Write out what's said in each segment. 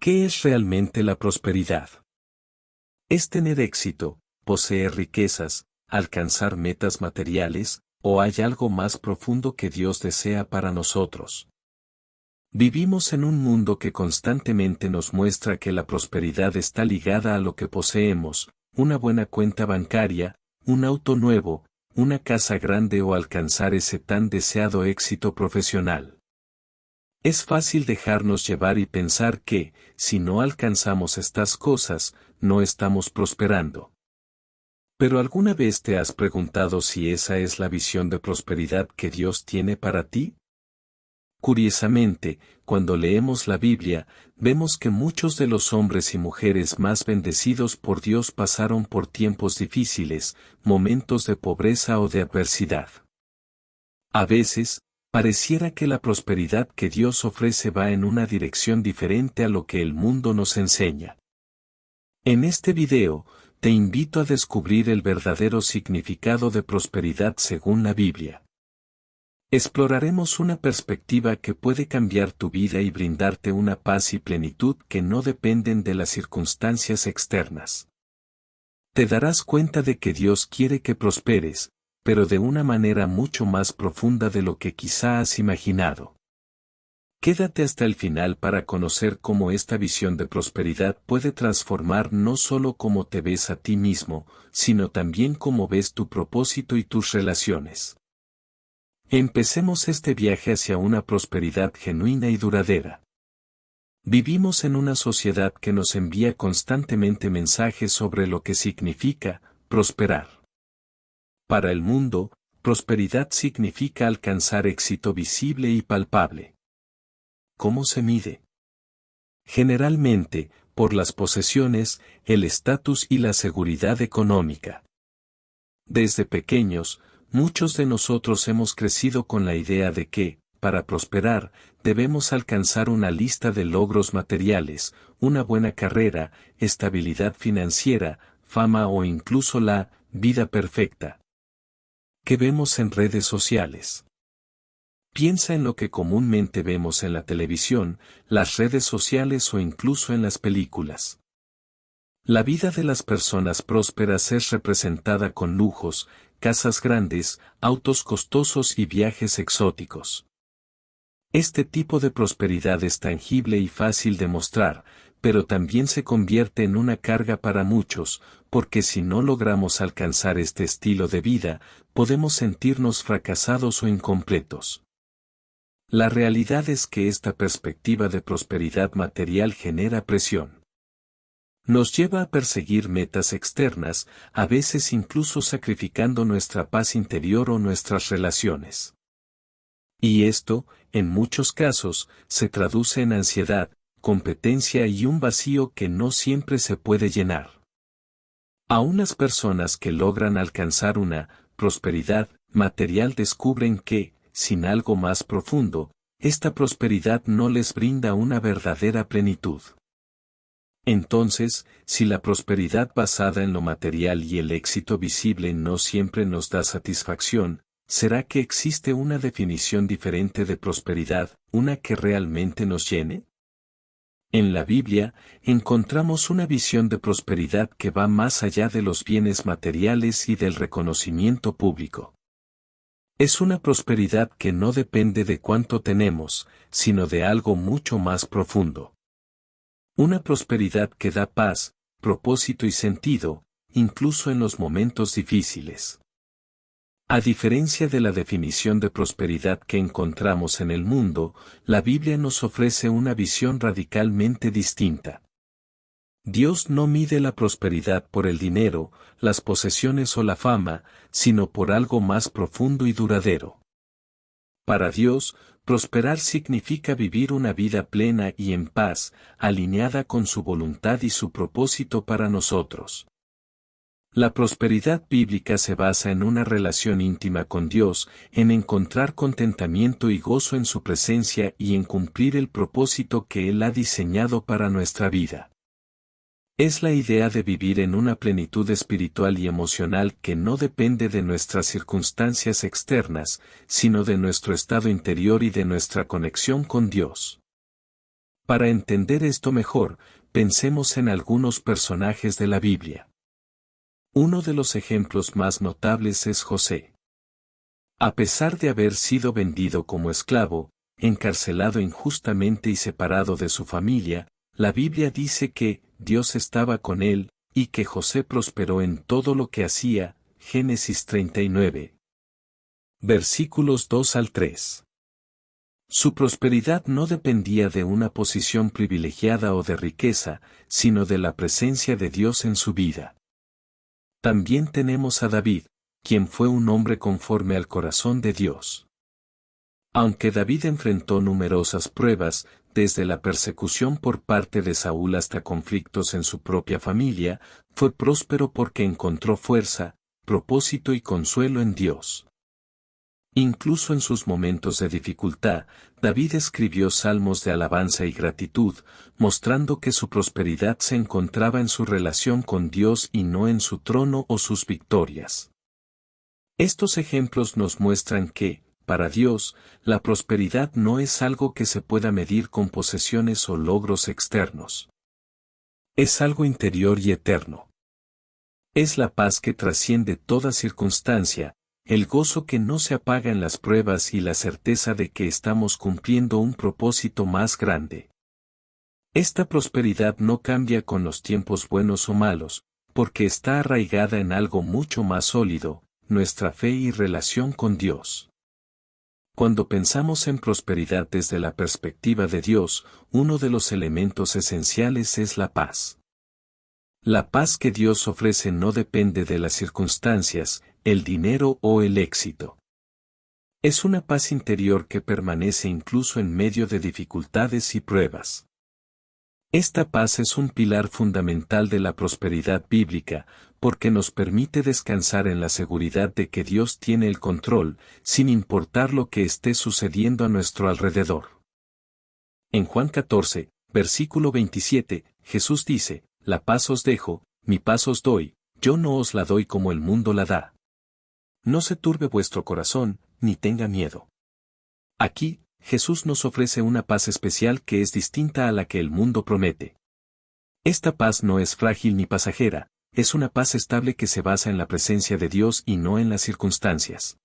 ¿Qué es realmente la prosperidad? ¿Es tener éxito, poseer riquezas, alcanzar metas materiales, o hay algo más profundo que Dios desea para nosotros? Vivimos en un mundo que constantemente nos muestra que la prosperidad está ligada a lo que poseemos, una buena cuenta bancaria, un auto nuevo, una casa grande o alcanzar ese tan deseado éxito profesional. Es fácil dejarnos llevar y pensar que, si no alcanzamos estas cosas, no estamos prosperando. ¿Pero alguna vez te has preguntado si esa es la visión de prosperidad que Dios tiene para ti? Curiosamente, cuando leemos la Biblia, vemos que muchos de los hombres y mujeres más bendecidos por Dios pasaron por tiempos difíciles, momentos de pobreza o de adversidad. A veces, pareciera que la prosperidad que Dios ofrece va en una dirección diferente a lo que el mundo nos enseña. En este video, te invito a descubrir el verdadero significado de prosperidad según la Biblia. Exploraremos una perspectiva que puede cambiar tu vida y brindarte una paz y plenitud que no dependen de las circunstancias externas. Te darás cuenta de que Dios quiere que prosperes, pero de una manera mucho más profunda de lo que quizá has imaginado. Quédate hasta el final para conocer cómo esta visión de prosperidad puede transformar no solo cómo te ves a ti mismo, sino también cómo ves tu propósito y tus relaciones. Empecemos este viaje hacia una prosperidad genuina y duradera. Vivimos en una sociedad que nos envía constantemente mensajes sobre lo que significa prosperar. Para el mundo, prosperidad significa alcanzar éxito visible y palpable. ¿Cómo se mide? Generalmente, por las posesiones, el estatus y la seguridad económica. Desde pequeños, muchos de nosotros hemos crecido con la idea de que, para prosperar, debemos alcanzar una lista de logros materiales, una buena carrera, estabilidad financiera, fama o incluso la vida perfecta. ¿Qué vemos en redes sociales? Piensa en lo que comúnmente vemos en la televisión, las redes sociales o incluso en las películas. La vida de las personas prósperas es representada con lujos, casas grandes, autos costosos y viajes exóticos. Este tipo de prosperidad es tangible y fácil de mostrar, pero también se convierte en una carga para muchos, porque si no logramos alcanzar este estilo de vida, podemos sentirnos fracasados o incompletos. La realidad es que esta perspectiva de prosperidad material genera presión. Nos lleva a perseguir metas externas, a veces incluso sacrificando nuestra paz interior o nuestras relaciones. Y esto, en muchos casos, se traduce en ansiedad, competencia y un vacío que no siempre se puede llenar. Aún las personas que logran alcanzar una prosperidad material descubren que, sin algo más profundo, esta prosperidad no les brinda una verdadera plenitud. Entonces, si la prosperidad basada en lo material y el éxito visible no siempre nos da satisfacción, ¿será que existe una definición diferente de prosperidad, una que realmente nos llene? En la Biblia, encontramos una visión de prosperidad que va más allá de los bienes materiales y del reconocimiento público. Es una prosperidad que no depende de cuánto tenemos, sino de algo mucho más profundo. Una prosperidad que da paz, propósito y sentido, incluso en los momentos difíciles. A diferencia de la definición de prosperidad que encontramos en el mundo, la Biblia nos ofrece una visión radicalmente distinta. Dios no mide la prosperidad por el dinero, las posesiones o la fama, sino por algo más profundo y duradero. Para Dios, prosperar significa vivir una vida plena y en paz, alineada con su voluntad y su propósito para nosotros. La prosperidad bíblica se basa en una relación íntima con Dios, en encontrar contentamiento y gozo en su presencia y en cumplir el propósito que Él ha diseñado para nuestra vida. Es la idea de vivir en una plenitud espiritual y emocional que no depende de nuestras circunstancias externas, sino de nuestro estado interior y de nuestra conexión con Dios. Para entender esto mejor, pensemos en algunos personajes de la Biblia. Uno de los ejemplos más notables es José. A pesar de haber sido vendido como esclavo, encarcelado injustamente y separado de su familia, la Biblia dice que Dios estaba con él, y que José prosperó en todo lo que hacía. Génesis 39. Versículos 2 al 3. Su prosperidad no dependía de una posición privilegiada o de riqueza, sino de la presencia de Dios en su vida. También tenemos a David, quien fue un hombre conforme al corazón de Dios. Aunque David enfrentó numerosas pruebas, desde la persecución por parte de Saúl hasta conflictos en su propia familia, fue próspero porque encontró fuerza, propósito y consuelo en Dios. Incluso en sus momentos de dificultad, David escribió salmos de alabanza y gratitud, mostrando que su prosperidad se encontraba en su relación con Dios y no en su trono o sus victorias. Estos ejemplos nos muestran que, para Dios, la prosperidad no es algo que se pueda medir con posesiones o logros externos. Es algo interior y eterno. Es la paz que trasciende toda circunstancia, el gozo que no se apaga en las pruebas y la certeza de que estamos cumpliendo un propósito más grande. Esta prosperidad no cambia con los tiempos buenos o malos, porque está arraigada en algo mucho más sólido, nuestra fe y relación con Dios. Cuando pensamos en prosperidad desde la perspectiva de Dios, uno de los elementos esenciales es la paz. La paz que Dios ofrece no depende de las circunstancias, el dinero o el éxito. Es una paz interior que permanece incluso en medio de dificultades y pruebas. Esta paz es un pilar fundamental de la prosperidad bíblica, porque nos permite descansar en la seguridad de que Dios tiene el control, sin importar lo que esté sucediendo a nuestro alrededor. En Juan 14, versículo 27, Jesús dice, «La paz os dejo, mi paz os doy, yo no os la doy como el mundo la da. No se turbe vuestro corazón, ni tenga miedo». Aquí, Jesús nos ofrece una paz especial que es distinta a la que el mundo promete. Esta paz no es frágil ni pasajera, es una paz estable que se basa en la presencia de Dios y no en las circunstancias.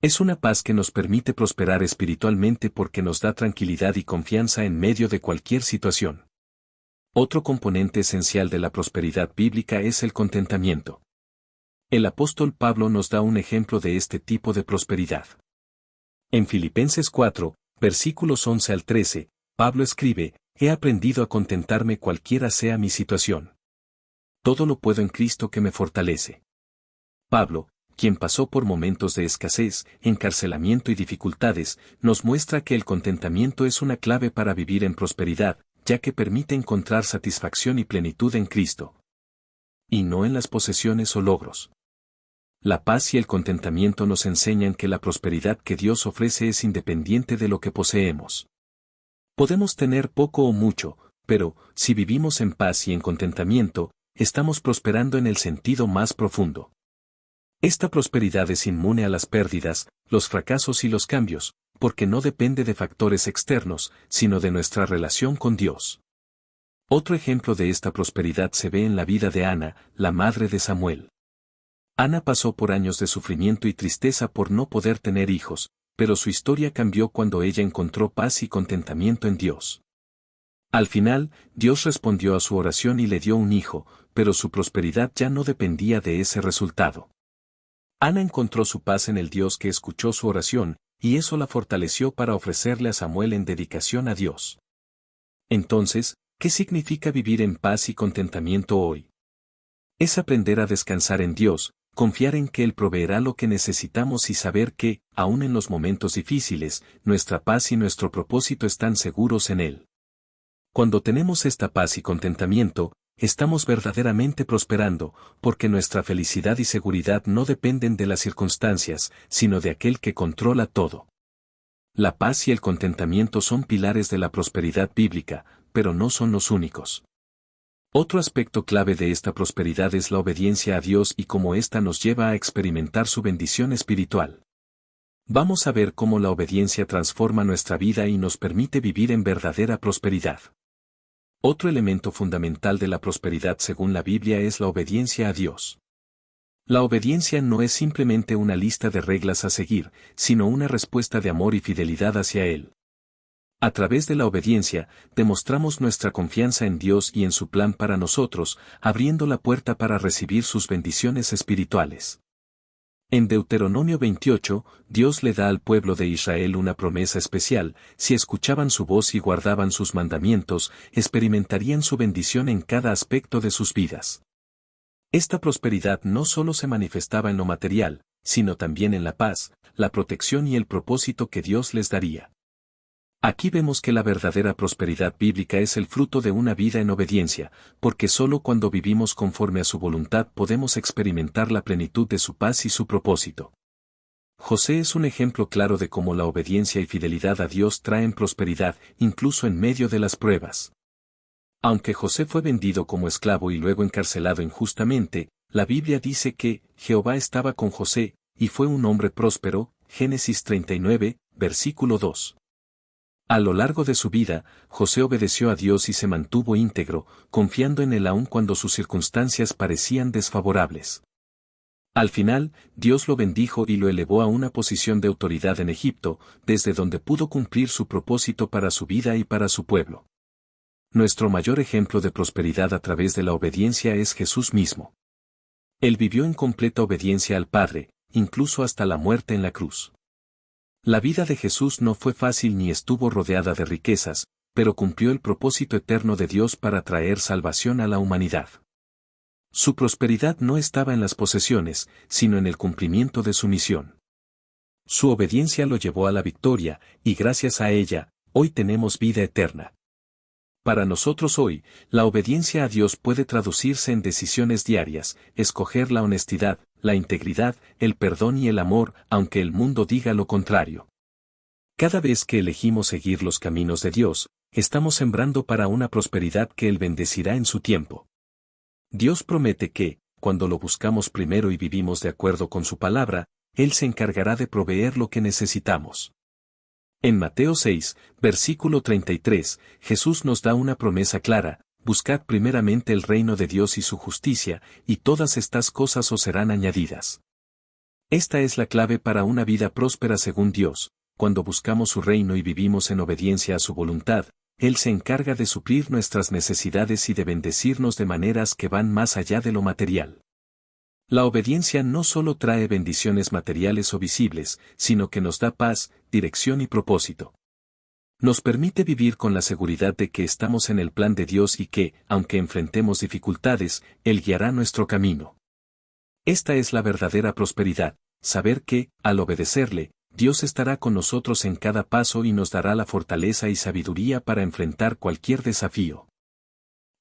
Es una paz que nos permite prosperar espiritualmente porque nos da tranquilidad y confianza en medio de cualquier situación. Otro componente esencial de la prosperidad bíblica es el contentamiento. El apóstol Pablo nos da un ejemplo de este tipo de prosperidad. En Filipenses 4, versículos 11 al 13, Pablo escribe, «He aprendido a contentarme cualquiera sea mi situación. Todo lo puedo en Cristo que me fortalece». Pablo, quien pasó por momentos de escasez, encarcelamiento y dificultades, nos muestra que el contentamiento es una clave para vivir en prosperidad, ya que permite encontrar satisfacción y plenitud en Cristo. Y no en las posesiones o logros. La paz y el contentamiento nos enseñan que la prosperidad que Dios ofrece es independiente de lo que poseemos. Podemos tener poco o mucho, pero, si vivimos en paz y en contentamiento, estamos prosperando en el sentido más profundo. Esta prosperidad es inmune a las pérdidas, los fracasos y los cambios, porque no depende de factores externos, sino de nuestra relación con Dios. Otro ejemplo de esta prosperidad se ve en la vida de Ana, la madre de Samuel. Ana pasó por años de sufrimiento y tristeza por no poder tener hijos, pero su historia cambió cuando ella encontró paz y contentamiento en Dios. Al final, Dios respondió a su oración y le dio un hijo, pero su prosperidad ya no dependía de ese resultado. Ana encontró su paz en el Dios que escuchó su oración, y eso la fortaleció para ofrecerle a Samuel en dedicación a Dios. Entonces, ¿qué significa vivir en paz y contentamiento hoy? Es aprender a descansar en Dios, confiar en que Él proveerá lo que necesitamos y saber que, aun en los momentos difíciles, nuestra paz y nuestro propósito están seguros en Él. Cuando tenemos esta paz y contentamiento, estamos verdaderamente prosperando, porque nuestra felicidad y seguridad no dependen de las circunstancias, sino de aquel que controla todo. La paz y el contentamiento son pilares de la prosperidad bíblica, pero no son los únicos. Otro aspecto clave de esta prosperidad es la obediencia a Dios y cómo ésta nos lleva a experimentar su bendición espiritual. Vamos a ver cómo la obediencia transforma nuestra vida y nos permite vivir en verdadera prosperidad. Otro elemento fundamental de la prosperidad según la Biblia es la obediencia a Dios. La obediencia no es simplemente una lista de reglas a seguir, sino una respuesta de amor y fidelidad hacia Él. A través de la obediencia, demostramos nuestra confianza en Dios y en su plan para nosotros, abriendo la puerta para recibir sus bendiciones espirituales. En Deuteronomio 28, Dios le da al pueblo de Israel una promesa especial: si escuchaban su voz y guardaban sus mandamientos, experimentarían su bendición en cada aspecto de sus vidas. Esta prosperidad no solo se manifestaba en lo material, sino también en la paz, la protección y el propósito que Dios les daría. Aquí vemos que la verdadera prosperidad bíblica es el fruto de una vida en obediencia, porque solo cuando vivimos conforme a su voluntad podemos experimentar la plenitud de su paz y su propósito. José es un ejemplo claro de cómo la obediencia y fidelidad a Dios traen prosperidad, incluso en medio de las pruebas. Aunque José fue vendido como esclavo y luego encarcelado injustamente, la Biblia dice que Jehová estaba con José, y fue un hombre próspero. Génesis 39, versículo 2. A lo largo de su vida, José obedeció a Dios y se mantuvo íntegro, confiando en Él aun cuando sus circunstancias parecían desfavorables. Al final, Dios lo bendijo y lo elevó a una posición de autoridad en Egipto, desde donde pudo cumplir su propósito para su vida y para su pueblo. Nuestro mayor ejemplo de prosperidad a través de la obediencia es Jesús mismo. Él vivió en completa obediencia al Padre, incluso hasta la muerte en la cruz. La vida de Jesús no fue fácil ni estuvo rodeada de riquezas, pero cumplió el propósito eterno de Dios para traer salvación a la humanidad. Su prosperidad no estaba en las posesiones, sino en el cumplimiento de su misión. Su obediencia lo llevó a la victoria, y gracias a ella, hoy tenemos vida eterna. Para nosotros hoy, la obediencia a Dios puede traducirse en decisiones diarias: escoger la honestidad, la integridad, el perdón y el amor, aunque el mundo diga lo contrario. Cada vez que elegimos seguir los caminos de Dios, estamos sembrando para una prosperidad que Él bendecirá en su tiempo. Dios promete que, cuando lo buscamos primero y vivimos de acuerdo con su palabra, Él se encargará de proveer lo que necesitamos. En Mateo 6, versículo 33, Jesús nos da una promesa clara: buscad primeramente el reino de Dios y su justicia, y todas estas cosas os serán añadidas. Esta es la clave para una vida próspera según Dios. Cuando buscamos su reino y vivimos en obediencia a su voluntad, Él se encarga de suplir nuestras necesidades y de bendecirnos de maneras que van más allá de lo material. La obediencia no solo trae bendiciones materiales o visibles, sino que nos da paz, dirección y propósito. Nos permite vivir con la seguridad de que estamos en el plan de Dios y que, aunque enfrentemos dificultades, Él guiará nuestro camino. Esta es la verdadera prosperidad: saber que, al obedecerle, Dios estará con nosotros en cada paso y nos dará la fortaleza y sabiduría para enfrentar cualquier desafío.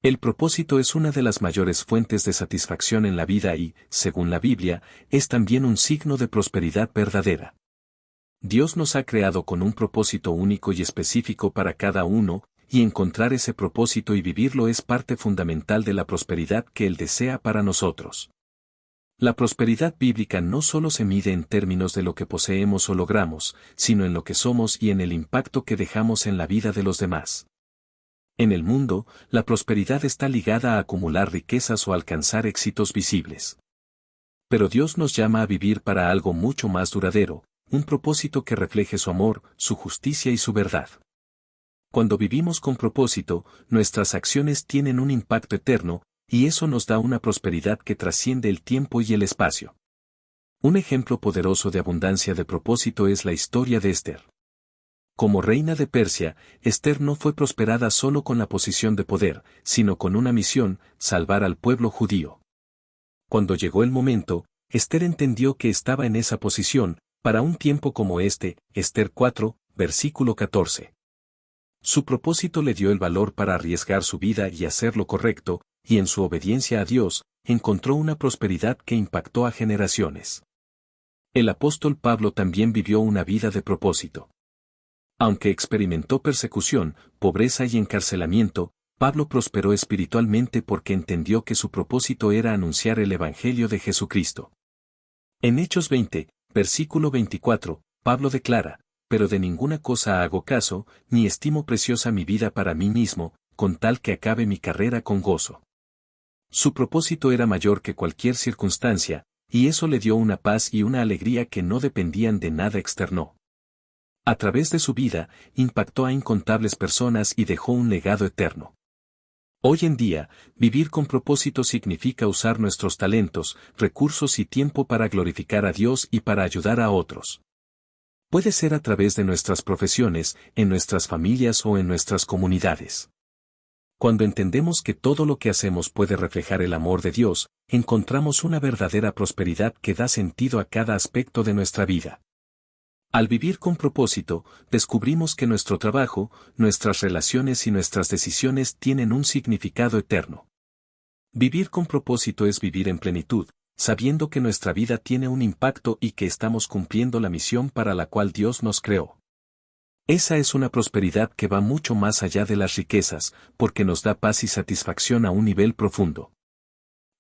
El propósito es una de las mayores fuentes de satisfacción en la vida y, según la Biblia, es también un signo de prosperidad verdadera. Dios nos ha creado con un propósito único y específico para cada uno, y encontrar ese propósito y vivirlo es parte fundamental de la prosperidad que Él desea para nosotros. La prosperidad bíblica no solo se mide en términos de lo que poseemos o logramos, sino en lo que somos y en el impacto que dejamos en la vida de los demás. En el mundo, la prosperidad está ligada a acumular riquezas o alcanzar éxitos visibles. Pero Dios nos llama a vivir para algo mucho más duradero: un propósito que refleje su amor, su justicia y su verdad. Cuando vivimos con propósito, nuestras acciones tienen un impacto eterno, y eso nos da una prosperidad que trasciende el tiempo y el espacio. Un ejemplo poderoso de abundancia de propósito es la historia de Esther. Como reina de Persia, Esther no fue prosperada solo con la posición de poder, sino con una misión: salvar al pueblo judío. Cuando llegó el momento, Esther entendió que estaba en esa posición, para un tiempo como este. Esther 4, versículo 14. Su propósito le dio el valor para arriesgar su vida y hacer lo correcto, y en su obediencia a Dios, encontró una prosperidad que impactó a generaciones. El apóstol Pablo también vivió una vida de propósito. Aunque experimentó persecución, pobreza y encarcelamiento, Pablo prosperó espiritualmente porque entendió que su propósito era anunciar el Evangelio de Jesucristo. En Hechos 20, versículo 24, Pablo declara, pero de ninguna cosa hago caso, ni estimo preciosa mi vida para mí mismo, con tal que acabe mi carrera con gozo. Su propósito era mayor que cualquier circunstancia, y eso le dio una paz y una alegría que no dependían de nada externo. A través de su vida, impactó a incontables personas y dejó un legado eterno. Hoy en día, vivir con propósito significa usar nuestros talentos, recursos y tiempo para glorificar a Dios y para ayudar a otros. Puede ser a través de nuestras profesiones, en nuestras familias o en nuestras comunidades. Cuando entendemos que todo lo que hacemos puede reflejar el amor de Dios, encontramos una verdadera prosperidad que da sentido a cada aspecto de nuestra vida. Al vivir con propósito, descubrimos que nuestro trabajo, nuestras relaciones y nuestras decisiones tienen un significado eterno. Vivir con propósito es vivir en plenitud, sabiendo que nuestra vida tiene un impacto y que estamos cumpliendo la misión para la cual Dios nos creó. Esa es una prosperidad que va mucho más allá de las riquezas, porque nos da paz y satisfacción a un nivel profundo.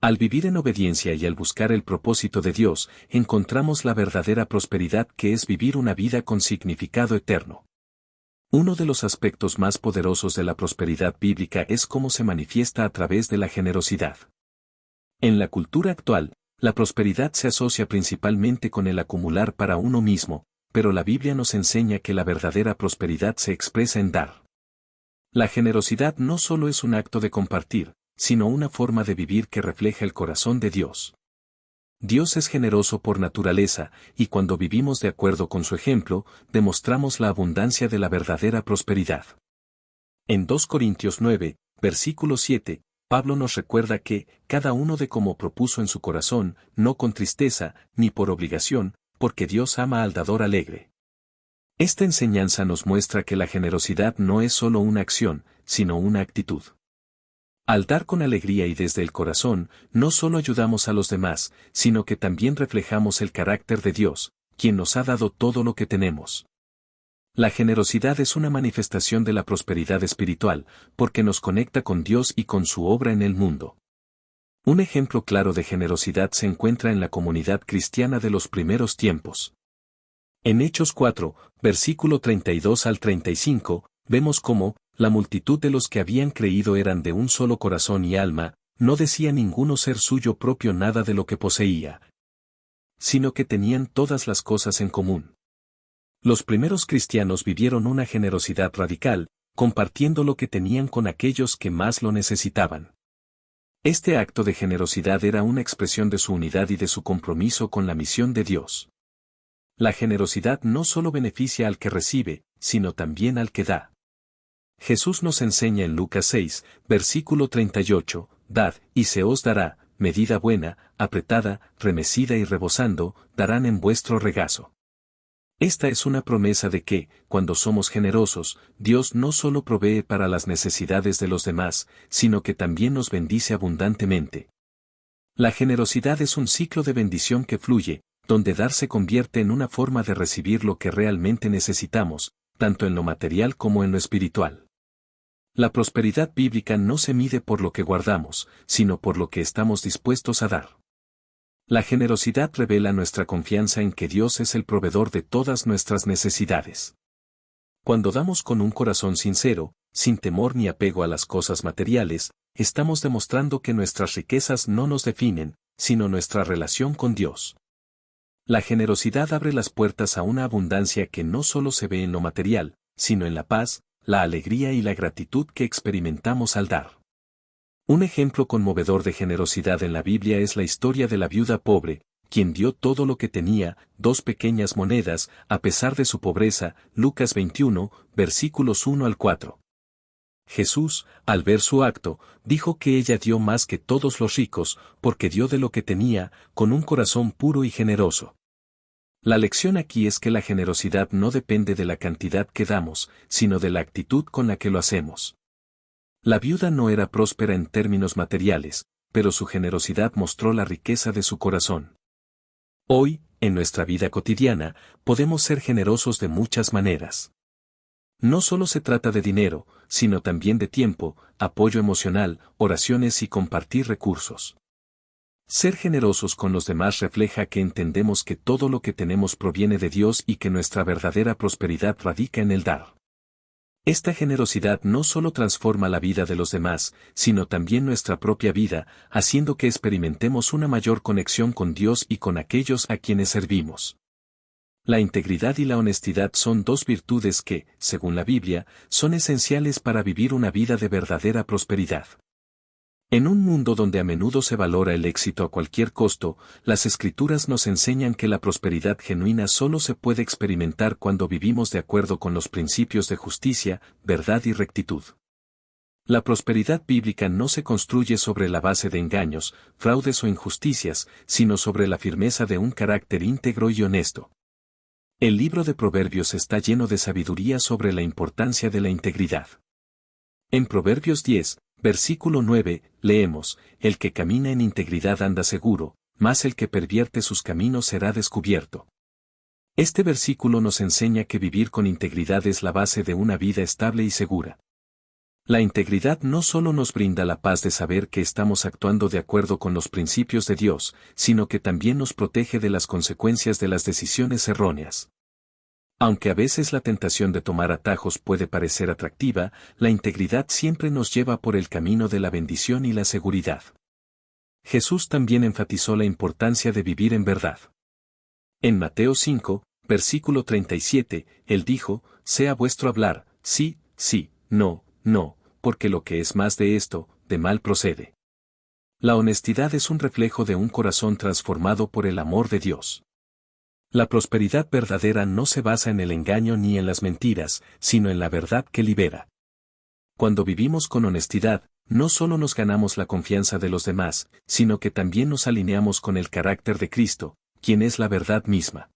Al vivir en obediencia y al buscar el propósito de Dios, encontramos la verdadera prosperidad que es vivir una vida con significado eterno. Uno de los aspectos más poderosos de la prosperidad bíblica es cómo se manifiesta a través de la generosidad. En la cultura actual, la prosperidad se asocia principalmente con el acumular para uno mismo, pero la Biblia nos enseña que la verdadera prosperidad se expresa en dar. La generosidad no solo es un acto de compartir, sino una forma de vivir que refleja el corazón de Dios. Dios es generoso por naturaleza, y cuando vivimos de acuerdo con su ejemplo, demostramos la abundancia de la verdadera prosperidad. En 2 Corintios 9, versículo 7, Pablo nos recuerda que, cada uno de como propuso en su corazón, no con tristeza, ni por obligación, porque Dios ama al dador alegre. Esta enseñanza nos muestra que la generosidad no es solo una acción, sino una actitud. Al dar con alegría y desde el corazón, no solo ayudamos a los demás, sino que también reflejamos el carácter de Dios, quien nos ha dado todo lo que tenemos. La generosidad es una manifestación de la prosperidad espiritual, porque nos conecta con Dios y con su obra en el mundo. Un ejemplo claro de generosidad se encuentra en la comunidad cristiana de los primeros tiempos. En Hechos 4, versículo 32 al 35, vemos cómo, la multitud de los que habían creído eran de un solo corazón y alma, no decía ninguno ser suyo propio nada de lo que poseía, sino que tenían todas las cosas en común. Los primeros cristianos vivieron una generosidad radical, compartiendo lo que tenían con aquellos que más lo necesitaban. Este acto de generosidad era una expresión de su unidad y de su compromiso con la misión de Dios. La generosidad no solo beneficia al que recibe, sino también al que da. Jesús nos enseña en Lucas 6, versículo 38, «Dad, y se os dará, medida buena, apretada, remecida y rebosando, darán en vuestro regazo». Esta es una promesa de que, cuando somos generosos, Dios no solo provee para las necesidades de los demás, sino que también nos bendice abundantemente. La generosidad es un ciclo de bendición que fluye, donde dar se convierte en una forma de recibir lo que realmente necesitamos, tanto en lo material como en lo espiritual. La prosperidad bíblica no se mide por lo que guardamos, sino por lo que estamos dispuestos a dar. La generosidad revela nuestra confianza en que Dios es el proveedor de todas nuestras necesidades. Cuando damos con un corazón sincero, sin temor ni apego a las cosas materiales, estamos demostrando que nuestras riquezas no nos definen, sino nuestra relación con Dios. La generosidad abre las puertas a una abundancia que no solo se ve en lo material, sino en la paz, la alegría y la gratitud que experimentamos al dar. Un ejemplo conmovedor de generosidad en la Biblia es la historia de la viuda pobre, quien dio todo lo que tenía, 2 pequeñas monedas, a pesar de su pobreza, Lucas 21, versículos 1 al 4. Jesús, al ver su acto, dijo que ella dio más que todos los ricos, porque dio de lo que tenía, con un corazón puro y generoso. La lección aquí es que la generosidad no depende de la cantidad que damos, sino de la actitud con la que lo hacemos. La viuda no era próspera en términos materiales, pero su generosidad mostró la riqueza de su corazón. Hoy, en nuestra vida cotidiana, podemos ser generosos de muchas maneras. No solo se trata de dinero, sino también de tiempo, apoyo emocional, oraciones y compartir recursos. Ser generosos con los demás refleja que entendemos que todo lo que tenemos proviene de Dios y que nuestra verdadera prosperidad radica en el dar. Esta generosidad no solo transforma la vida de los demás, sino también nuestra propia vida, haciendo que experimentemos una mayor conexión con Dios y con aquellos a quienes servimos. La integridad y la honestidad son dos virtudes que, según la Biblia, son esenciales para vivir una vida de verdadera prosperidad. En un mundo donde a menudo se valora el éxito a cualquier costo, las Escrituras nos enseñan que la prosperidad genuina solo se puede experimentar cuando vivimos de acuerdo con los principios de justicia, verdad y rectitud. La prosperidad bíblica no se construye sobre la base de engaños, fraudes o injusticias, sino sobre la firmeza de un carácter íntegro y honesto. El libro de Proverbios está lleno de sabiduría sobre la importancia de la integridad. En Proverbios 10, versículo 9, leemos, «El que camina en integridad anda seguro, mas el que pervierte sus caminos será descubierto». Este versículo nos enseña que vivir con integridad es la base de una vida estable y segura. La integridad no solo nos brinda la paz de saber que estamos actuando de acuerdo con los principios de Dios, sino que también nos protege de las consecuencias de las decisiones erróneas. Aunque a veces la tentación de tomar atajos puede parecer atractiva, la integridad siempre nos lleva por el camino de la bendición y la seguridad. Jesús también enfatizó la importancia de vivir en verdad. En Mateo 5, versículo 37, Él dijo, «Sea vuestro hablar, sí, sí, no, no, porque lo que es más de esto, de mal procede». La honestidad es un reflejo de un corazón transformado por el amor de Dios. La prosperidad verdadera no se basa en el engaño ni en las mentiras, sino en la verdad que libera. Cuando vivimos con honestidad, no solo nos ganamos la confianza de los demás, sino que también nos alineamos con el carácter de Cristo, quien es la verdad misma.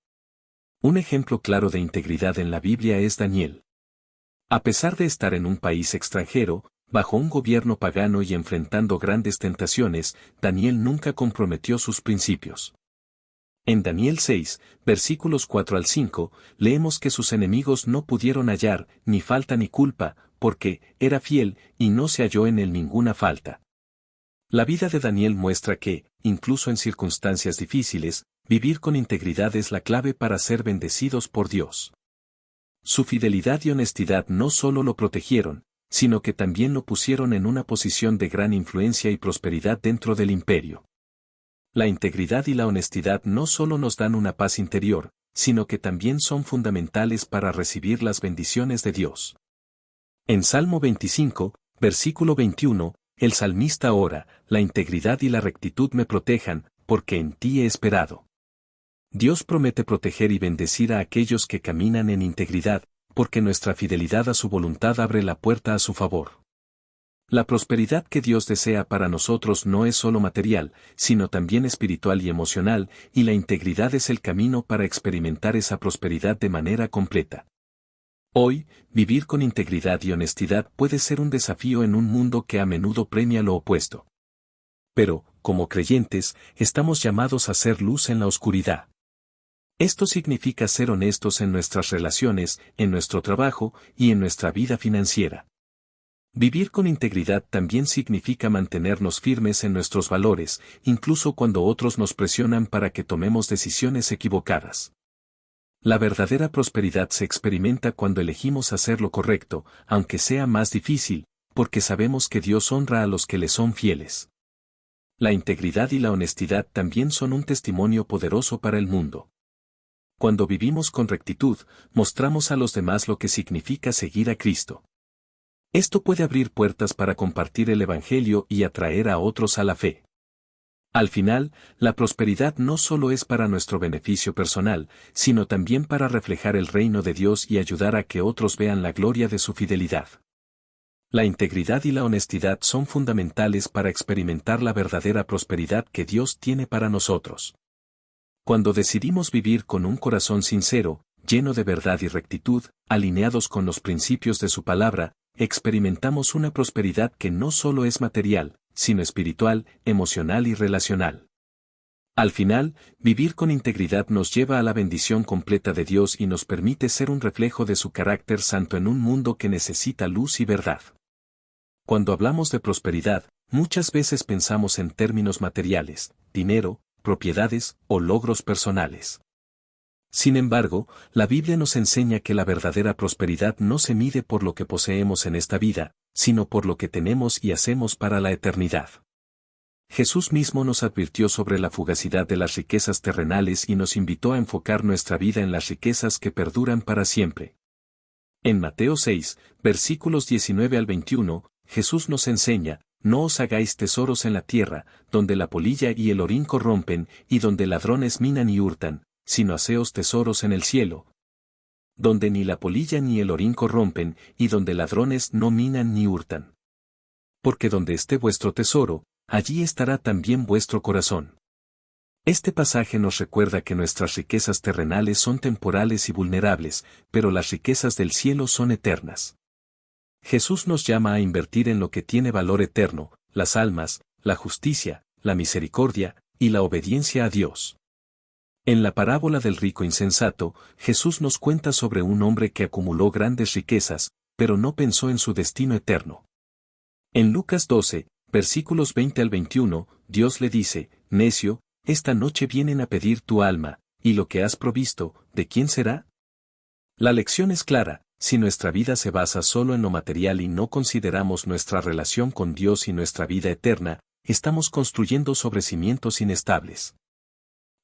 Un ejemplo claro de integridad en la Biblia es Daniel. A pesar de estar en un país extranjero, bajo un gobierno pagano y enfrentando grandes tentaciones, Daniel nunca comprometió sus principios. En Daniel 6, versículos 4 al 5, leemos que sus enemigos no pudieron hallar ni falta ni culpa, porque era fiel y no se halló en él ninguna falta. La vida de Daniel muestra que, incluso en circunstancias difíciles, vivir con integridad es la clave para ser bendecidos por Dios. Su fidelidad y honestidad no solo lo protegieron, sino que también lo pusieron en una posición de gran influencia y prosperidad dentro del imperio. La integridad y la honestidad no solo nos dan una paz interior, sino que también son fundamentales para recibir las bendiciones de Dios. En Salmo 25, versículo 21, el salmista ora, «La integridad y la rectitud me protejan, porque en ti he esperado». Dios promete proteger y bendecir a aquellos que caminan en integridad, porque nuestra fidelidad a su voluntad abre la puerta a su favor. La prosperidad que Dios desea para nosotros no es solo material, sino también espiritual y emocional, y la integridad es el camino para experimentar esa prosperidad de manera completa. Hoy, vivir con integridad y honestidad puede ser un desafío en un mundo que a menudo premia lo opuesto. Pero, como creyentes, estamos llamados a ser luz en la oscuridad. Esto significa ser honestos en nuestras relaciones, en nuestro trabajo y en nuestra vida financiera. Vivir con integridad también significa mantenernos firmes en nuestros valores, incluso cuando otros nos presionan para que tomemos decisiones equivocadas. La verdadera prosperidad se experimenta cuando elegimos hacer lo correcto, aunque sea más difícil, porque sabemos que Dios honra a los que le son fieles. La integridad y la honestidad también son un testimonio poderoso para el mundo. Cuando vivimos con rectitud, mostramos a los demás lo que significa seguir a Cristo. Esto puede abrir puertas para compartir el Evangelio y atraer a otros a la fe. Al final, la prosperidad no solo es para nuestro beneficio personal, sino también para reflejar el reino de Dios y ayudar a que otros vean la gloria de su fidelidad. La integridad y la honestidad son fundamentales para experimentar la verdadera prosperidad que Dios tiene para nosotros. Cuando decidimos vivir con un corazón sincero, lleno de verdad y rectitud, alineados con los principios de su palabra, experimentamos una prosperidad que no solo es material, sino espiritual, emocional y relacional. Al final, vivir con integridad nos lleva a la bendición completa de Dios y nos permite ser un reflejo de su carácter santo en un mundo que necesita luz y verdad. Cuando hablamos de prosperidad, Muchas veces pensamos en términos materiales, dinero, propiedades o logros personales. Sin embargo, la Biblia nos enseña que la verdadera prosperidad no se mide por lo que poseemos en esta vida, sino por lo que tenemos y hacemos para la eternidad. Jesús mismo nos advirtió sobre la fugacidad de las riquezas terrenales y nos invitó a enfocar nuestra vida en las riquezas que perduran para siempre. En Mateo 6, versículos 19 al 21, Jesús nos enseña: no os hagáis tesoros en la tierra, donde la polilla y el orín corrompen, y donde ladrones minan y hurtan, sino haceos tesoros en el cielo, donde ni la polilla ni el orín corrompen, y donde ladrones no minan ni hurtan. Porque donde esté vuestro tesoro, allí estará también vuestro corazón. Este pasaje nos recuerda que nuestras riquezas terrenales son temporales y vulnerables, pero las riquezas del cielo son eternas. Jesús nos llama a invertir en lo que tiene valor eterno: las almas, la justicia, la misericordia y la obediencia a Dios. En la parábola del rico insensato, Jesús nos cuenta sobre un hombre que acumuló grandes riquezas, pero no pensó en su destino eterno. En Lucas 12, versículos 20 al 21, Dios le dice: necio, esta noche vienen a pedir tu alma, y lo que has provisto, ¿de quién será? La lección es clara: si nuestra vida se basa solo en lo material y no consideramos nuestra relación con Dios y nuestra vida eterna, estamos construyendo sobre cimientos inestables.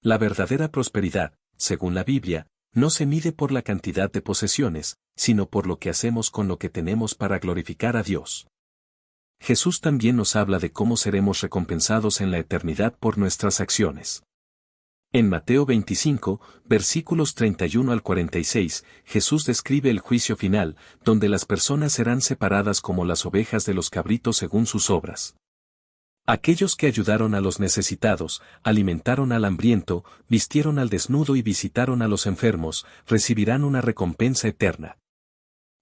La verdadera prosperidad, según la Biblia, no se mide por la cantidad de posesiones, sino por lo que hacemos con lo que tenemos para glorificar a Dios. Jesús también nos habla de cómo seremos recompensados en la eternidad por nuestras acciones. En Mateo 25, versículos 31 al 46, Jesús describe el juicio final, donde las personas serán separadas como las ovejas de los cabritos según sus obras. Aquellos que ayudaron a los necesitados, alimentaron al hambriento, vistieron al desnudo y visitaron a los enfermos, recibirán una recompensa eterna.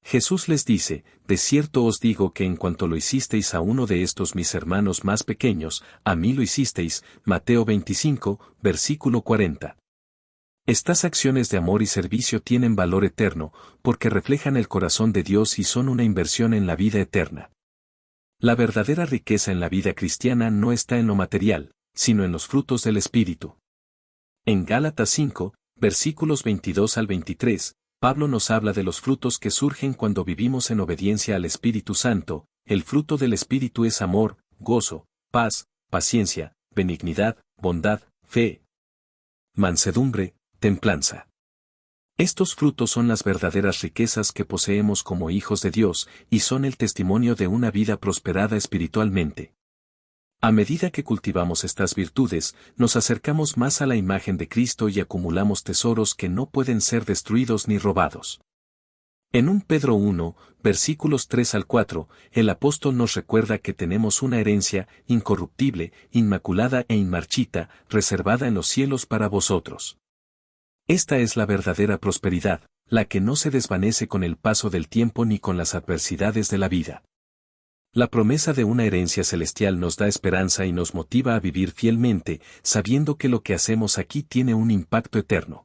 Jesús les dice: de cierto os digo que en cuanto lo hicisteis a uno de estos mis hermanos más pequeños, a mí lo hicisteis. Mateo 25, versículo 40. Estas acciones de amor y servicio tienen valor eterno, porque reflejan el corazón de Dios y son una inversión en la vida eterna. La verdadera riqueza en la vida cristiana no está en lo material, sino en los frutos del Espíritu. En Gálatas 5, versículos 22 al 23, Pablo nos habla de los frutos que surgen cuando vivimos en obediencia al Espíritu Santo. El fruto del Espíritu es amor, gozo, paz, paciencia, benignidad, bondad, fe, mansedumbre, templanza. Estos frutos son las verdaderas riquezas que poseemos como hijos de Dios, y son el testimonio de una vida prosperada espiritualmente. A medida que cultivamos estas virtudes, nos acercamos más a la imagen de Cristo y acumulamos tesoros que no pueden ser destruidos ni robados. En 1 Pedro 1, versículos 3 al 4, el apóstol nos recuerda que tenemos una herencia incorruptible, inmaculada e inmarchita, reservada en los cielos para vosotros. Esta es la verdadera prosperidad, la que no se desvanece con el paso del tiempo ni con las adversidades de la vida. La promesa de una herencia celestial nos da esperanza y nos motiva a vivir fielmente, sabiendo que lo que hacemos aquí tiene un impacto eterno.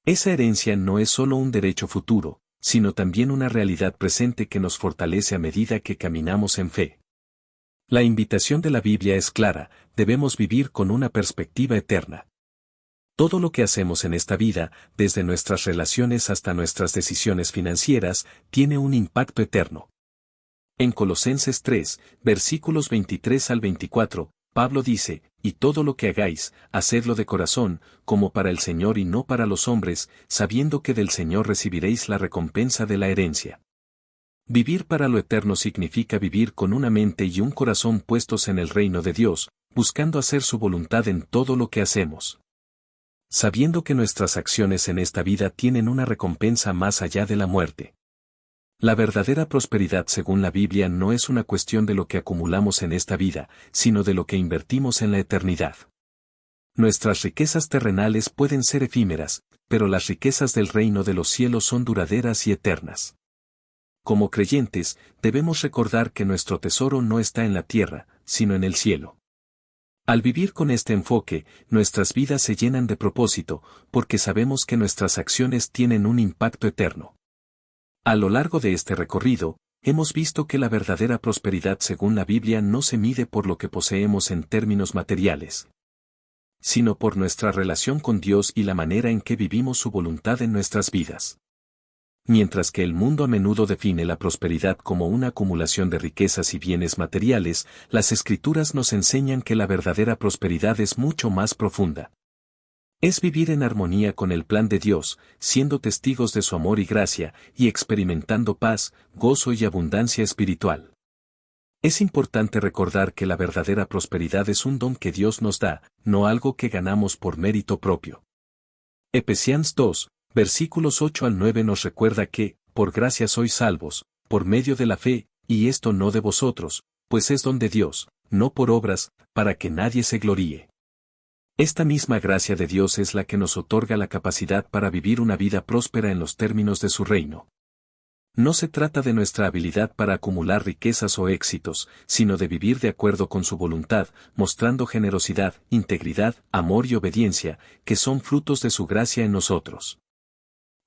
Esa herencia no es solo un derecho futuro, sino también una realidad presente que nos fortalece a medida que caminamos en fe. La invitación de la Biblia es clara: debemos vivir con una perspectiva eterna. Todo lo que hacemos en esta vida, desde nuestras relaciones hasta nuestras decisiones financieras, tiene un impacto eterno. En Colosenses 3, versículos 23 al 24, Pablo dice: y todo lo que hagáis, hacedlo de corazón, como para el Señor y no para los hombres, sabiendo que del Señor recibiréis la recompensa de la herencia. Vivir para lo eterno significa vivir con una mente y un corazón puestos en el reino de Dios, buscando hacer su voluntad en todo lo que hacemos. Sabiendo que nuestras acciones en esta vida tienen una recompensa más allá de la muerte. La verdadera prosperidad según la Biblia no es una cuestión de lo que acumulamos en esta vida, sino de lo que invertimos en la eternidad. Nuestras riquezas terrenales pueden ser efímeras, pero las riquezas del reino de los cielos son duraderas y eternas. Como creyentes, debemos recordar que nuestro tesoro no está en la tierra, sino en el cielo. Al vivir con este enfoque, nuestras vidas se llenan de propósito, porque sabemos que nuestras acciones tienen un impacto eterno. A lo largo de este recorrido, hemos visto que la verdadera prosperidad según la Biblia no se mide por lo que poseemos en términos materiales, sino por nuestra relación con Dios y la manera en que vivimos su voluntad en nuestras vidas. Mientras que el mundo a menudo define la prosperidad como una acumulación de riquezas y bienes materiales, las Escrituras nos enseñan que la verdadera prosperidad es mucho más profunda. Es vivir en armonía con el plan de Dios, siendo testigos de su amor y gracia, y experimentando paz, gozo y abundancia espiritual. Es importante recordar que la verdadera prosperidad es un don que Dios nos da, no algo que ganamos por mérito propio. Efesios 2, versículos 8 al 9 nos recuerda que, por gracia sois salvos, por medio de la fe, y esto no de vosotros, pues es don de Dios, no por obras, para que nadie se gloríe. Esta misma gracia de Dios es la que nos otorga la capacidad para vivir una vida próspera en los términos de su reino. No se trata de nuestra habilidad para acumular riquezas o éxitos, sino de vivir de acuerdo con su voluntad, mostrando generosidad, integridad, amor y obediencia, que son frutos de su gracia en nosotros.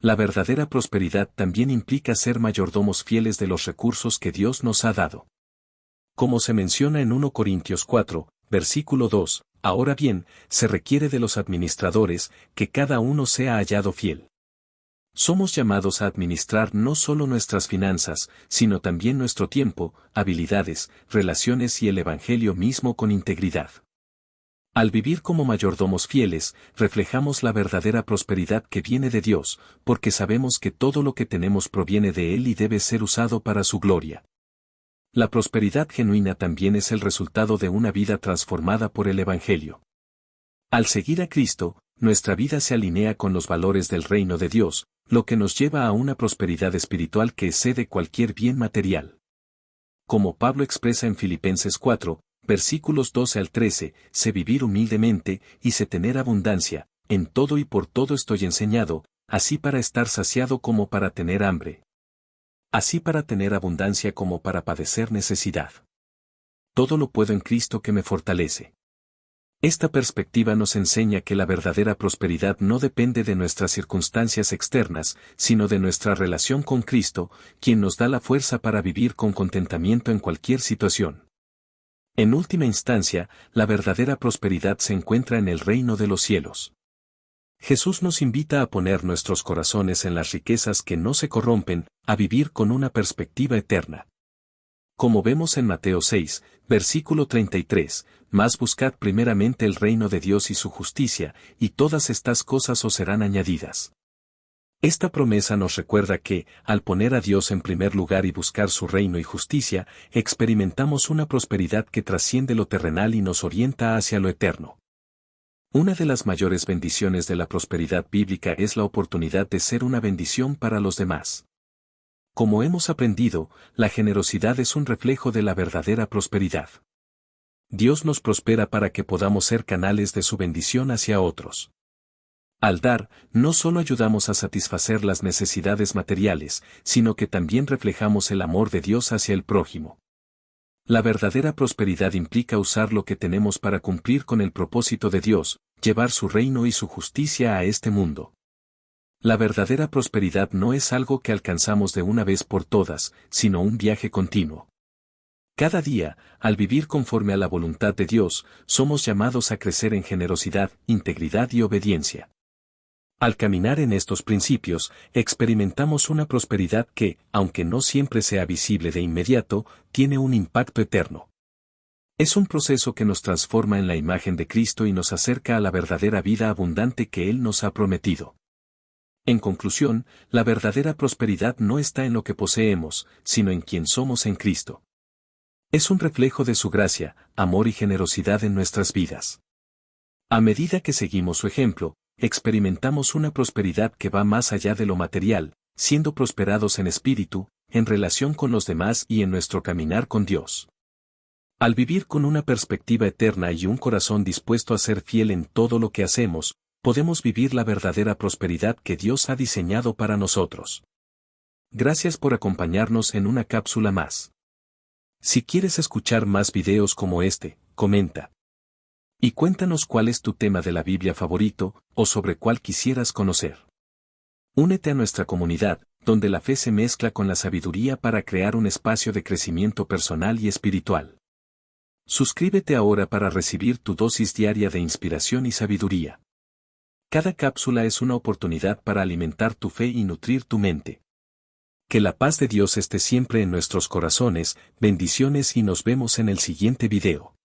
La verdadera prosperidad también implica ser mayordomos fieles de los recursos que Dios nos ha dado. Como se menciona en 1 Corintios 4, versículo 2, ahora bien, se requiere de los administradores, que cada uno sea hallado fiel. Somos llamados a administrar no solo nuestras finanzas, sino también nuestro tiempo, habilidades, relaciones y el Evangelio mismo con integridad. Al vivir como mayordomos fieles, reflejamos la verdadera prosperidad que viene de Dios, porque sabemos que todo lo que tenemos proviene de Él y debe ser usado para su gloria. La prosperidad genuina también es el resultado de una vida transformada por el Evangelio. Al seguir a Cristo, nuestra vida se alinea con los valores del reino de Dios, lo que nos lleva a una prosperidad espiritual que excede cualquier bien material. Como Pablo expresa en Filipenses 4, versículos 12 al 13, sé vivir humildemente, y sé tener abundancia, en todo y por todo estoy enseñado, así para estar saciado como para tener hambre. Así para tener abundancia como para padecer necesidad. Todo lo puedo en Cristo que me fortalece. Esta perspectiva nos enseña que la verdadera prosperidad no depende de nuestras circunstancias externas, sino de nuestra relación con Cristo, quien nos da la fuerza para vivir con contentamiento en cualquier situación. En última instancia, la verdadera prosperidad se encuentra en el reino de los cielos. Jesús nos invita a poner nuestros corazones en las riquezas que no se corrompen, a vivir con una perspectiva eterna. Como vemos en Mateo 6, versículo 33, mas buscad primeramente el reino de Dios y su justicia, y todas estas cosas os serán añadidas. Esta promesa nos recuerda que, al poner a Dios en primer lugar y buscar su reino y justicia, experimentamos una prosperidad que trasciende lo terrenal y nos orienta hacia lo eterno. Una de las mayores bendiciones de la prosperidad bíblica es la oportunidad de ser una bendición para los demás. Como hemos aprendido, la generosidad es un reflejo de la verdadera prosperidad. Dios nos prospera para que podamos ser canales de su bendición hacia otros. Al dar, no solo ayudamos a satisfacer las necesidades materiales, sino que también reflejamos el amor de Dios hacia el prójimo. La verdadera prosperidad implica usar lo que tenemos para cumplir con el propósito de Dios, llevar su reino y su justicia a este mundo. La verdadera prosperidad no es algo que alcanzamos de una vez por todas, sino un viaje continuo. Cada día, al vivir conforme a la voluntad de Dios, somos llamados a crecer en generosidad, integridad y obediencia. Al caminar en estos principios, experimentamos una prosperidad que, aunque no siempre sea visible de inmediato, tiene un impacto eterno. Es un proceso que nos transforma en la imagen de Cristo y nos acerca a la verdadera vida abundante que Él nos ha prometido. En conclusión, la verdadera prosperidad no está en lo que poseemos, sino en quien somos en Cristo. Es un reflejo de su gracia, amor y generosidad en nuestras vidas. A medida que seguimos su ejemplo, experimentamos una prosperidad que va más allá de lo material, siendo prosperados en espíritu, en relación con los demás y en nuestro caminar con Dios. Al vivir con una perspectiva eterna y un corazón dispuesto a ser fiel en todo lo que hacemos, podemos vivir la verdadera prosperidad que Dios ha diseñado para nosotros. Gracias por acompañarnos en una cápsula más. Si quieres escuchar más videos como este, comenta. Y cuéntanos cuál es tu tema de la Biblia favorito, o sobre cuál quisieras conocer. Únete a nuestra comunidad, donde la fe se mezcla con la sabiduría para crear un espacio de crecimiento personal y espiritual. Suscríbete ahora para recibir tu dosis diaria de inspiración y sabiduría. Cada cápsula es una oportunidad para alimentar tu fe y nutrir tu mente. Que la paz de Dios esté siempre en nuestros corazones, bendiciones y nos vemos en el siguiente video.